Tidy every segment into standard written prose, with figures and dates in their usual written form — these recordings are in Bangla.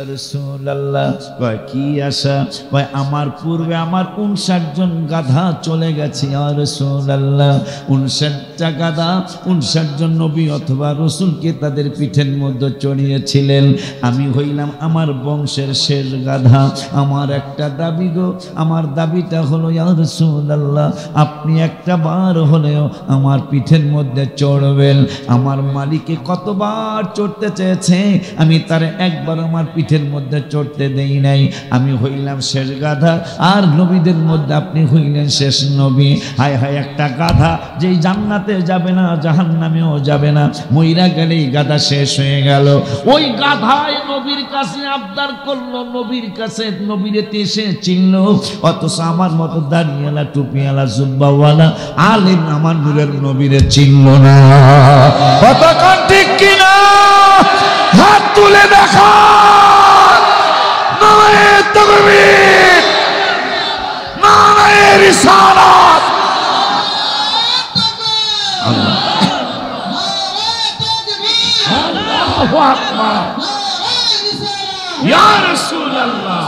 রাসূলুল্লাহ কয় কি আশা? কয় আমার পূর্বে আমার 59 জন গাধা চলে গেছে ইয়া রাসূলুল্লাহ। 59টা গাধা, 59 জন নবী অথবা রাসূলকে তাদের পিঠের মধ্যে চড়িয়েছিলেন। আমি হইলাম আমার বংশের শেষ গাধা। আমার একটা দাবি গো, আমার দাবিটা হলো ইয়া রাসূলুল্লাহ, আপনি একটা বার হলেও আমার পিঠের মধ্যে চড়বেন। আমার মালিকে কতবার চড়তে চেয়েছে, আমি তার একবার আমার পিঠের মধ্যে চড়তে দেই নাই। আমি হইলাম শেষ গাধা, আর নবীদের মধ্যে আপনি হইলেন শেষ নবী। হায় হায়, একটা গাধা যেই জান্নাতে যাবে না, জাহান্নামেও যাবে না, মইরা গেলেই গাধা শেষ হয়ে গেল। ওই গাধায় নবীর কাছে আবদার করলো, নবীর কাছে নবীরে এসে চিনল, অথচ আমার মতো দাড়িওয়ালা, টুপিওয়ালা, জুব্বাওয়ালা আলেম আমার নূরের নবীরে চিনল না। কতক্ষণ ঠিক কিনা? হাত তুলে দেখা। নারায়ে তাকবীর, নারায়ে রিসালাত। আল্লাহু আকবার। ইয়া রাসূলুল্লাহ,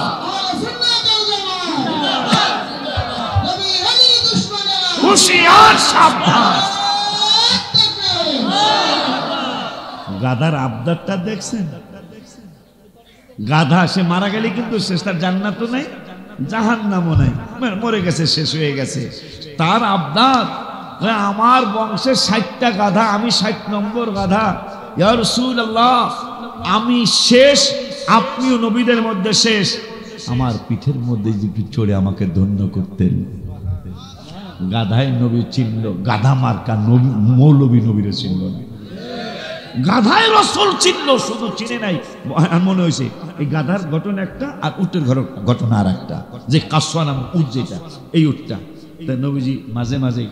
হুশিয়ার, সাবধান। গাধার আবদারটা দেখছেন? গাধা সে মারা গেলে কিন্তু শেষ, তার জান্নাতও নাই, জাহান্নামও নাই, মরে গেছে, শেষ হয়ে গেছে। তার আবদার, আমার বংশের 60টা গাধা, আমি 60 নম্বর গাধা। ইয়া রাসূলুল্লাহ, আমি শেষ, আপনিও নবীদের মধ্যে শেষ। আমার পিঠের মধ্যে যদি চড়ে আমাকে ধন্য করতেন। গাধায় নবী চিনল, গাধা মার্কা নবী, মৌলবী নবীরে চিনল না। গাধায় রসুল চিনল, শুধু চিনে নাই। মনে হয়েছে এই গাধার ঘটনা একটা, আর উটের ঘটনা আর একটা, যে কাসওয়া নাম উট, যেটা এই উটটা। তাই নবীজি মাঝে মাঝে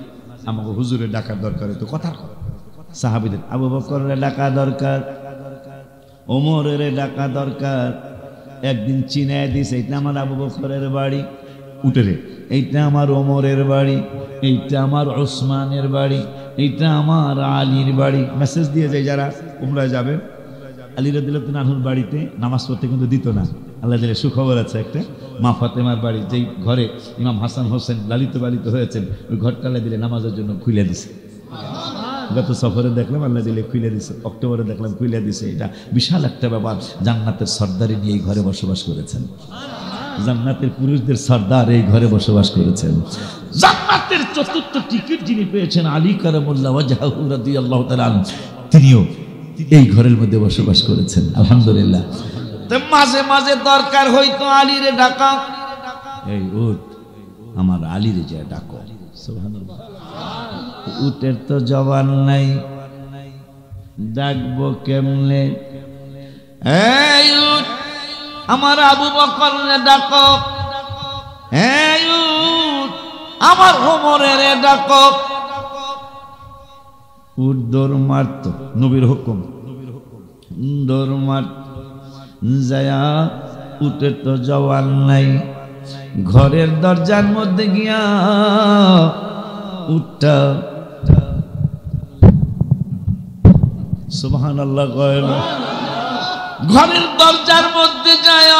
আমাকে হুজুরে ডাকার দরকার হতো, কথা সাহাবীদের, আবু বকরের ডাকা দরকার, ওমরের ডাকা দরকার। একদিন চিনায় দিছে, এটা আমার আবু বকরের বাড়ি উটেরে, এইটা আমার ওমরের বাড়ি, এইটা আমার ওসমানের বাড়ি, এইটা আমার আলীর বাড়ি। মেসেজ দিয়ে যায় যারা উমরায় যাবেন, আলী রাদিয়াল্লাহু আনহুর বাড়িতে নামাজ পড়তে কিন্তু দিত না। আল্লাহ দিলে সুখবর আছে একটা, মা ফাতেমার বাড়ি, যেই ঘরে ইমাম হাসান হোসেন লালিত পালিত হয়েছেন, ওই ঘরটা আল্লাহ দিলে নামাজের জন্য খুলে দিছে। গত সফরে দেখলাম আল্লাহ দিলে খুলে দিছে, অক্টোবরে দেখলাম খুলে দিছে। এটা বিশাল একটা ব্যাপার। জান্নাতের সর্দারি নিয়ে এই ঘরে বসবাস করেছেন, জান্নাতের পুরুষদের সর্দার এই ঘরে বসবাস করেছেন। জান্নাতের চতুর্থ টিকিট যিনি পেয়েছেন, আলী কারামুল্লাহ ওয়াজহাহু রাদিয়াল্লাহু তাআলা আনহু, তিনিও এই ঘরের মধ্যে বসবাস করেছেন। আলহামদুলিল্লাহ। তো মাঝে মাঝে দরকার হইতো আলীরে ডাকা, এই উঠ আমার আলীরে যা ডাকো। সুবহানাল্লাহ। উটের তো জবান নাই, ডাকবো কেমনে? এই উঠ আমার আবু বকরের ডাকো, এই উঠ আমার ওমরের ডাকো। উঠ দৌড় মারত, নবীর হুকুম, দৌড় মারত। যায়া উটের তো জওয়ান নাই, ঘরের দরজার মধ্যে গিয়া উঠটা, সুবহানাল্লাহ কয় না, ঘরের দরজার মধ্যে যায়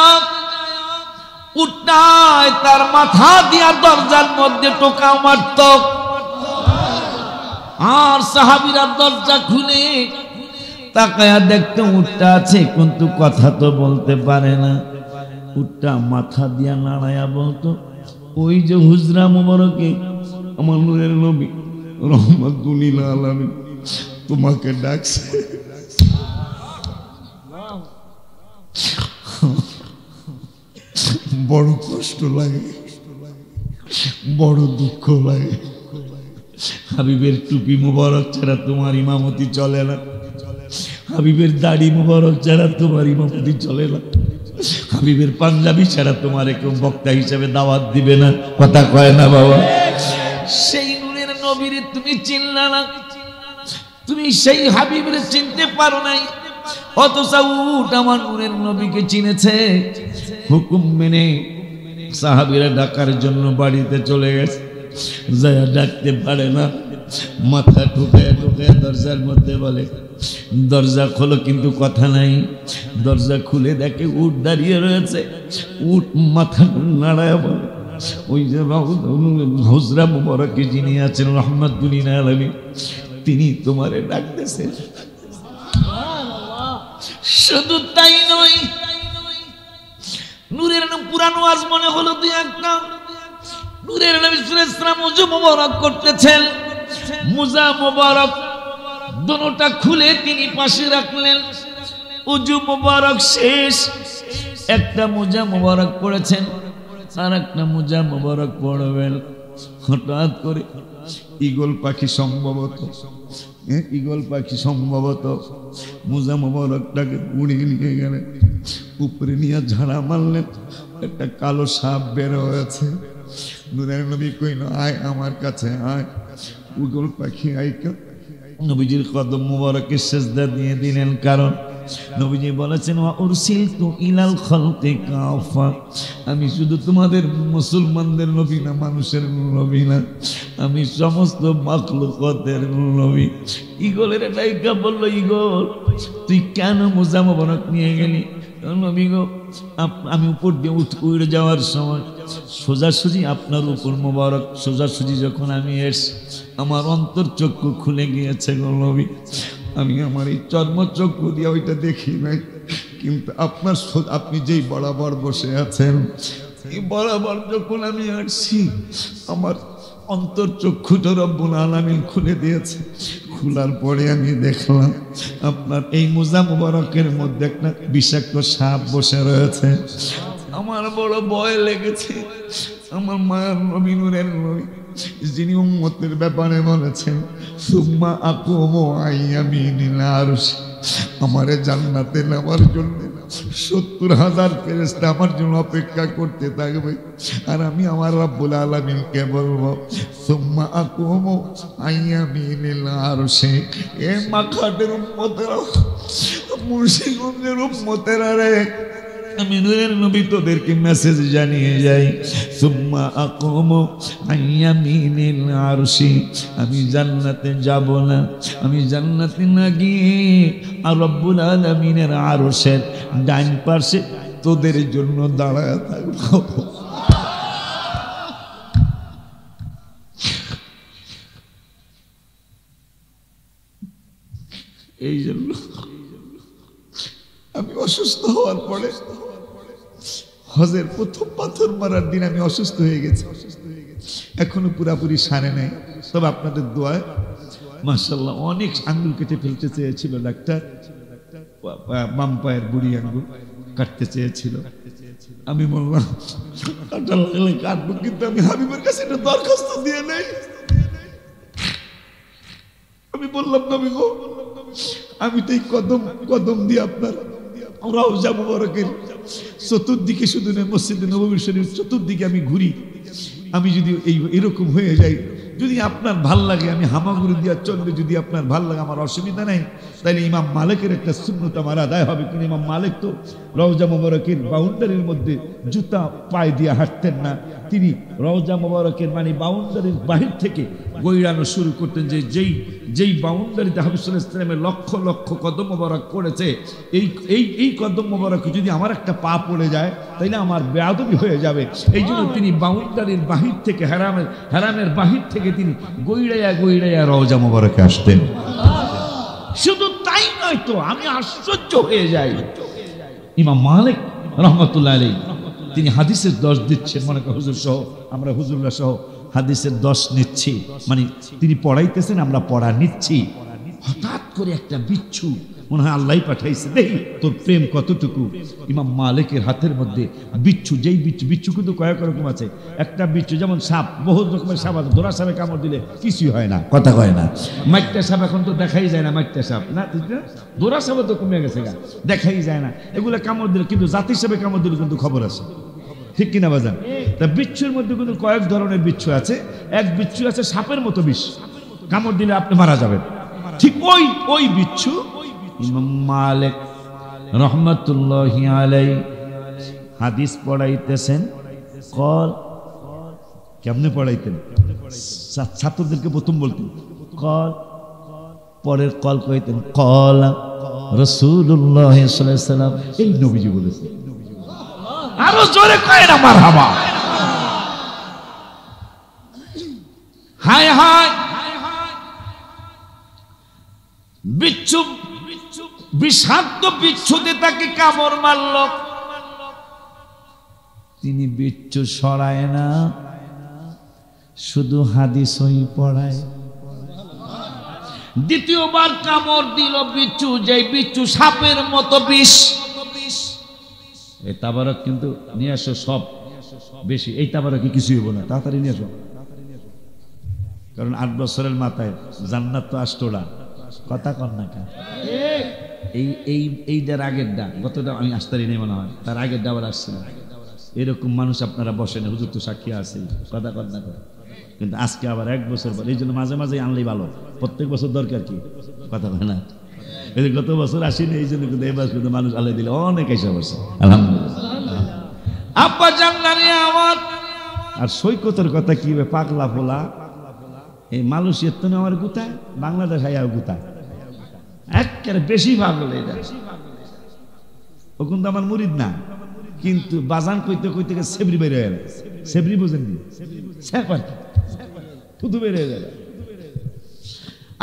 উঠটায় তার মাথা দিয়া দরজার মধ্যে টোকা মারত। আর সাহাবীরা দরজা খুলে তাকায়া দেখতে উঠটা আছে, কিন্তু কথা তো বলতে পারে না। উঠটা মাথা দিয়া নাড়ায়া বলতো, ওই যে হুজরা মুবারকে আমার নূরের নবী রাহমাতুল লিল আলামিন তোমাকে ডাকছে। বড় কষ্ট লাগে, বড় দুঃখ লাগে। হাবিবের টুপি মুবারক ছাড়া তোমার ইমামতি চলে না, হাবিবের দাড়ি মুবারক ছাড়া তোমার ইমামতি চলে না, হাবিবের পাঞ্জাবি ছাড়া তোমার কেউ বক্তা হিসেবে দাওয়াত দিবে না। কথা কয় না বাবা? সেই নূরের নবীরে তুমি চিনলা না, তুমি সেই হাবিবের চিনতে পারো নাই, অথচ উট আমার নূরের নবীকে চিনেছে। হুকুম মেনে সাহাবীরা ডাকার জন্য বাড়িতে চলে গেছে, যায় ডাকতে পারে না। মাথা ঠুকে ঠুকে দরজার মধ্যে বলে, দরজা খোলো, কিন্তু কথা নাই। দরজা খুলে দেখে উট দাঁড়িয়ে রয়েছে। উট মাথা নাড়ায় বলে, ওই যে হুজরা মুবারকে যিনি আছেন রহমাতুল লিল আলামিন, তিনি তোমারে ডাকতেছেন। শুধু তাই নয়, নূরের পুরানো আজ মনে হলো দুই একটা। নূরের নবী সাল্লাল্লাহু আলাইহি ওয়াসাল্লাম ওযু মুবারক করতেছেন, মুজা মুবারক দুটোটা খুলে তিনি পাশে রাখলেন। ওযু মুবারক শেষ, একটা মুজা মুবারক পড়েছেন, আর একটা মুজা মুবারক পড়বেন। হঠাৎ করে ঈগল পাখি সম্ভবত মুজা মুবারকটাকে উড়িয়ে নিয়ে গেলেন, উপরে নিয়ে ঝাড়া মারলেন, একটা কালো সাপ বের হয়েছে। নূরের নবী কইল, আয় আমার কাছে আয়। ঈগল পাখি আইকা নবীজির কদম মুবারকে সিজদা দিয়ে দিলেন, কারণ নবীজি বলেছেন, ওয়া উরসিলতু ইলাল খালকি কাফা, আমি শুধু তোমাদের মুসলমানদের নবী না, মানুষের নবী না, আমি সমস্ত মাখলুকাতের নবী। ঈগলের ডাইকা বলল, ঈগল তুই কেন মুজা মুবারক নিয়ে গেলি? নবী গো, আমি উপর দিয়ে উড়ে যাওয়ার সময় সোজাসুজি আপনার উপর মোবারক সোজাসুজি যখন আমি এসে আমার অন্তর চক্ষু খুলে গিয়েছে গো নবী। আমি আমার এই চর্মচক্ষু দিয়ে ওইটা দেখি নাই, কিন্তু আপনি যেই বরাবর বসে আছেন, এই বরাবর যখন আমি আসছি আমার অন্তর চক্ষুটা রব্বুল আলামিন খুলে দিয়েছে। খোলার পরে আমি দেখলাম আপনার এই মুজা মুবারকের মধ্যে একটা বিষাক্ত সাপ বসে রয়েছে। আমার বড় ভয় লেগেছে। আমার মায়ের নবী, নূরের নবী, যিনি উম্মতের ব্যাপারে বলেছেন, সুম্মা আকুমু আইয়ামিনিল আরশ, আমারে জান্নাতে নেওয়ার জন্য ৭০,০০০ ফেরেশতা আমার জন্য অপেক্ষা করতে থাকবে। আর আমি আমার রব্বুল আলামিনকে বলবো, সুম্মা আকুমু আইয়ামিনিল আরশ, এ মাখাটের উম্মতেরা, মুর্শিদগঞ্জের উম্মতেরা রে, আমি নূরের নবী তোদেরকে মেসেজ জানিয়ে যাই, সুম্মা আকুমু আইয়ামিনিল আরশি, আমি জান্নাতে যাব না, আমি জান্নাতে না গিয়ে আর রব্বুল আলামিনের আরশের ডান পাশে তোদের জন্য দাঁড়ায় থাকবো। এই জন্য আমি অসুস্থ হওয়ার পরে হজের প্রথম পাথর মারার দিন আমি অসুস্থ হয়ে গেছি। এখনো পুরাপুরি সারে নাই, তবে আপনাদের দোয়ায় মাশাআল্লাহ অনেক আঙ্গুল কেটে ফেলতে চেয়েছিল ডাক্তার, বাম পায়ের বুড়ি আঙ্গুল কাটতে চেয়েছিল। আমি বললাম কাটা লাগলে কাটবো, কিন্তু আমি হাবিবের কাছে একটা দরখাস্ত দিয়ে নেই। আমি বললাম, নবী গো, আমি তো এই কদম দিয়ে আপনার রওজা মুবারকের চতুর্দিকে, শুধু নয় মসজিদে নববী শরীফ চতুর্দিকে আমি ঘুরি। আমি যদি এরকম হয়ে যাই, যদি আপনার ভাল লাগে আমি হামাগুড়ি দিয়া চললে, যদি আপনার ভাল লাগে আমার অসুবিধা নাই, তাহলে ইমাম মালিকের একটা সুন্নত আমার আদায় হবে। কিন্তু ইমাম মালিক তো রওজা মুবারকের বাউন্ডারির মধ্যে জুতা পায়ে দিয়ে হাঁটতেন না, তিনি রওজা মুবারকের মানে বাউন্ডারির বাহির থেকে গৈড়ানো শুরু করতেন। যেই বাউন্ডারিতে হাবিব সাল্লাল্লাহু আলাইহি ওয়াসাল্লামের লক্ষ লক্ষ কদম মোবারক পড়েছে, এই কদম মোবারক যদি আমার একটা পা পড়ে যায় তাইলে আমার বেয়াদবি হয়ে যাবে। এই জন্য তিনি বাউন্ডারির বাহির থেকে হারামের বাহির থেকে তিনি গৈড়াইয়া রওজা মোবারকে আসতেন। শুধু তাই নয় তো, আমি আশ্চর্য হয়ে যাই। ইমাম মালিক রহমাতুল্লাহ আলাইহি তিনি হাদিসের 10 দিচ্ছেন, মনে করেন হুজুর সহ আমরা হুজুররা সহ হাদিসের 10 নিচ্ছি, মানে তিনি পড়াইতেছেন আমরা পড়া নিচ্ছি। হঠাৎ করে একটা বিচ্ছু, মনে হয় আল্লাহ পাঠাইছে, দেখি তোর প্রেম কতটুকু। ইমাম মালিকের হাতের মধ্যে বিচ্ছু, যেই বিচ্ছু কিন্তু কয়েক রকম আছে। একটা বিচ্ছু যেমন সাপ, বহু রকমের সাপ আছে, ধরা সাপে কামড় দিলে কিছুই হয় না, কথা কয় না। মাইটটা সাপ এখন তো দেখাই যায় না, মাইটটা সাপ না, ধরা সাপে তো কমে গেছে, দেখাই যায় না। এগুলো কামড় দিলে, কিন্তু জাতি সাপে কামড় দিলে কিন্তু খবর আছে, ঠিক কিনা বাজান? তা বিচ্ছুর মধ্যে কিন্তু কয়েক ধরনের বিচ্ছু আছে। এক বিচ্ছু আছে সাপের মতো বিষ, কামড় দিলে আপনি মারা যাবেন। ঠিক ওই বিচ্ছু ইমাম মালিক রহমাতুল্লাহি আলাইহি হাদিস পড়াইতেছেন। কেমনে পড়াইতেন? ছাত্রদেরকে প্রথম বলতেন কল, পরের কল কইতেন কলা রাসূলুল্লাহ সাল্লাল্লাহু আলাইহি ওয়াসাল্লাম, এই নবীজি বলেছে। আরো জোরে কয় না মারহাবা। হায় হায়, বিচ্ছু, বিষাক্ত বিচ্ছুতে তাকে কামড় মারল, তিনি বিচ্ছু সরায় না, শুধু হাদিসই পড়ায়। দ্বিতীয়বার কামড় দিল বিচ্ছু, যে বিচ্ছু সাপের মতো বিষ। এই তাবারক কিন্তু নিয়ে আসো, সব বেশি, এই তাবারকে কিছুই হবো না, তাড়াতাড়ি নিয়ে আসো, কারণ 8 বছরের মাথায় জান্নাত তো আসতোড়া, কথা কর না কা। এইটার আগের ডা, গতটা আমি আসতারি নেই মনে হয়, তার আগের ডাবার আসছিল। এরকম মানুষ আপনারা বসেন, হুজুর তো সাক্ষী আছে, কথা কর না কা। কিন্তু আজকে আবার 1 বছর পর, এই জন্য মাঝে মাঝে আনলেই ভালো, প্রত্যেক বছর দরকার কি, কথা হয় না। এই যে গত বছর আসেনি, এই জন্য কিন্তু এবার কিন্তু মানুষ আল্লাহ দিলে অনেক এসে বসে, আলহামদুলিল্লাহ। আব্বা জানলানি আমার, আর সৈকতের কথা কি হবে, পাগলা ফোলা, এই মালয়েশিয়ার তো আমার গুতায়, বাংলাদেশ আইয়াও গুতায়, একেবারে বেশি পাগল। এটা ও কিন্তু আমার মুরিদ না, কিন্তু বাজান কইতে কইতে সেবরি বের হয়ে গেল। সেবরি বুঝেননি, থুতু বের হয়ে গেল।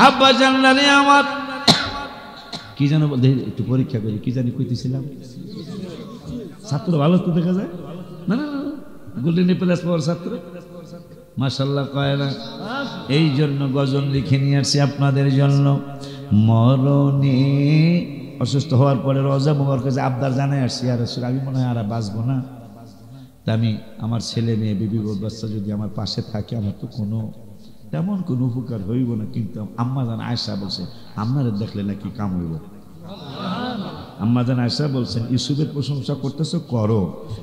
আব্বা জানলানি আমার, কি জানো একটু পরীক্ষা করি, কি জানি কইতেছিলাম, ছাত্র ভালো তো দেখা যায় না, না গোল্ডেন প্লাস পাওয়ার ছাত্র, মাশাআল্লাহ কয় না। এই জন্য গজল লিখে নিয়ে আসছি আপনাদের জন্য। মরণে অসুস্থ হওয়ার পরে রোজা মোবারক কাছে আবদার জানাই আসছি, আর আমি মনে হয় আর বাঁচবো না, তা আমি আমার ছেলে মেয়ে বিবি বাচ্চা যদি আমার পাশে থাকে, আমার তো কোনো তেমন কোনো উপকার হইব না। কিন্তু আম্মা জান আয়েশা বলছে, আপনারা দেখলে নাকি কাম হইব। আম্মা জান আয়েশা বলছেন, ইউসুফের প্রশংসা করতেছো করো,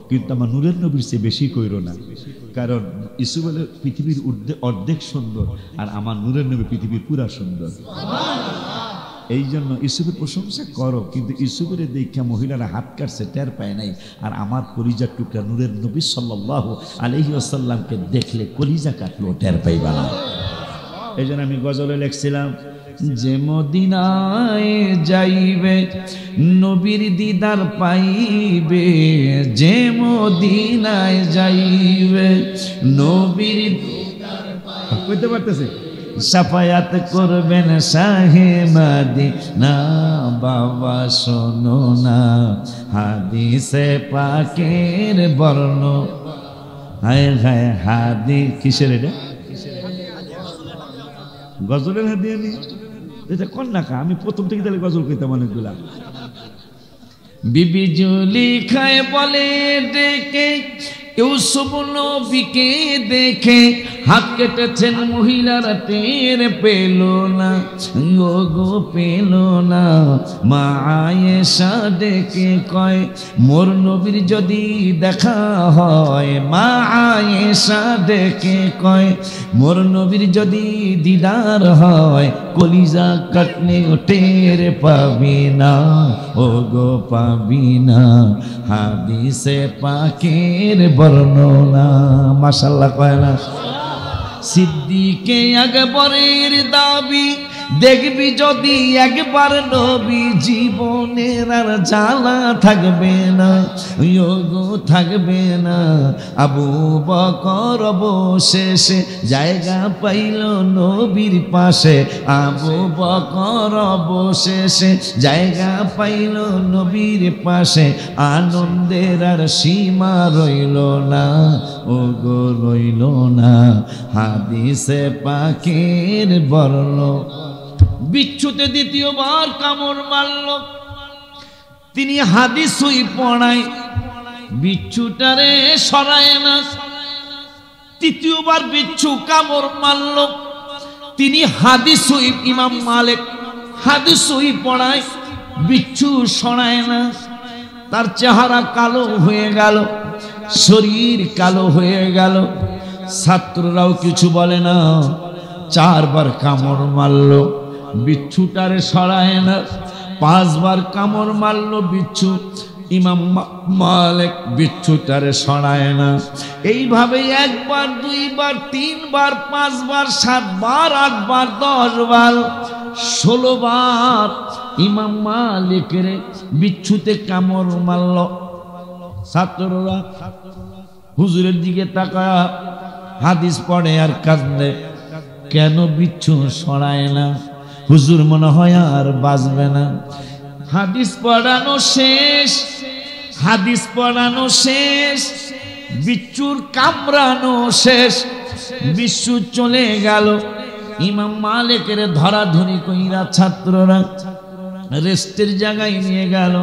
কিন্তু আমার নূরের নবীর চেয়ে বেশি কইরো না, কারণ ইউসুফ হলো পৃথিবীর অর্ধেক সুন্দর, আর আমার নূরের নবী পৃথিবীর পুরা সুন্দর। এই জন্য ইউসুফের প্রশংসা করো, কিন্তু ইউসুফের দেখা মহিলারা হাত কাটছে, টের পায় নাই, আর আমার কলিজার টুকরা নূরের নবী সাল্লাল্লাহু আলাইহি ওয়াসাল্লামকে দেখলে কলিজা কাটলো, টের পাইবা না। এই জন্য আমি গজলে লিখছিলাম, যে মদিনায় যাইবে নবীর দিদার পাইবে, যে মদিনায় যাইবে নবীর দিদার পাইবে, কইতে পারতেছে, সাফায়াত করবেন শাহে মদিনা, বাবা শোনো না হাদিসে পাকের বর্ণ। হায় হায় হাদিস কিসের, এটা গজলের হাদিয়া নি, এটা কন্যাকা। আমি প্রথম থেকে তাহলে গজল কইতাম অনেকগুলা। বিবি জুলিখায় বলে ডেকে, ইউসুফ নবীকে দেখে হাত কেটেছেন মহিলারা, টের পেল না, ও গো পেল না। মা আয়েশা ডেকে কয়, মোর নবীর যদি দেখা হয়, মা আয়েশা ডেকে কয়, মোর নবীর যদি দিদার হয়, কলিজা কাটলে টের পাবি না, ও গো পাবি না, হাদিসে পাকের বর্ণনা। মাশাআল্লাহ কয় না। সিদ্দিকে আকবরের দাবি, দেখবি যদি একবার নবী, জীবনের আর জ্বালা থাকবে না, গো থাকবে না। আবু বকর অবশেষে জায়গা পাইল নবীর পাশে, আবু বকর অবশেষে জায়গা পাইল নবীর পাশে, আনন্দের আর সীমা রইল না, ও গো রইল না, হাদিসে পাকের বর্ণ। বিচ্ছুতে দ্বিতীয়বার কামড় মারল, তিনি হাদিসই পড়ায়, বিচ্ছুটারে সরায় না। তৃতীয়বার বিচ্ছু কামড় মারল, তিনি হাদিসই, ইমাম মালিক হাদিসই পড়ায়, বিচ্ছু সরায় না। তার চেহারা কালো হয়ে গেল, শরীর কালো হয়ে গেল, ছাত্ররাও কিছু বলে না। 4 বার কামড় মারল, বিচ্ছুটারে সরায় না। 5 বার কামড় মারল বিচ্ছু, ইমাম মালিক বিচ্ছুটারে সরায় না। এইভাবে একবার, দুইবার, তিনবার, পাঁচবার, সাতবার, আটবার, 10 বার, 16 বার ইমাম মালিকের বিচ্ছুতে কামড় মারল। ছাত্ররা হুজুরের দিকে তাকায় হাদিস পড়ে আর কাঁদে, কেন বিচ্ছু সরায় না? হুজুর মনে হয় আর বাঁচবে না। হাদিস পড়ানো শেষ, হাদিস পড়ানো শেষ, বিচ্ছুর কামড়ানো শেষ, বিচ্ছু চলে গেল। ইমাম মালিকের ধরাধরি কইরা ছাত্ররা রেস্টের জায়গায় নিয়ে গেল।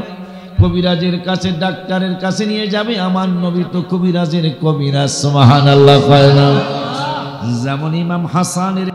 কবিরাজের কাছে, ডাক্তারের কাছে নিয়ে যাবে। আমার নবী তো কবিরাজের কবিরাজ, সুবহানাল্লাহ। যেমন ইমাম হাসানের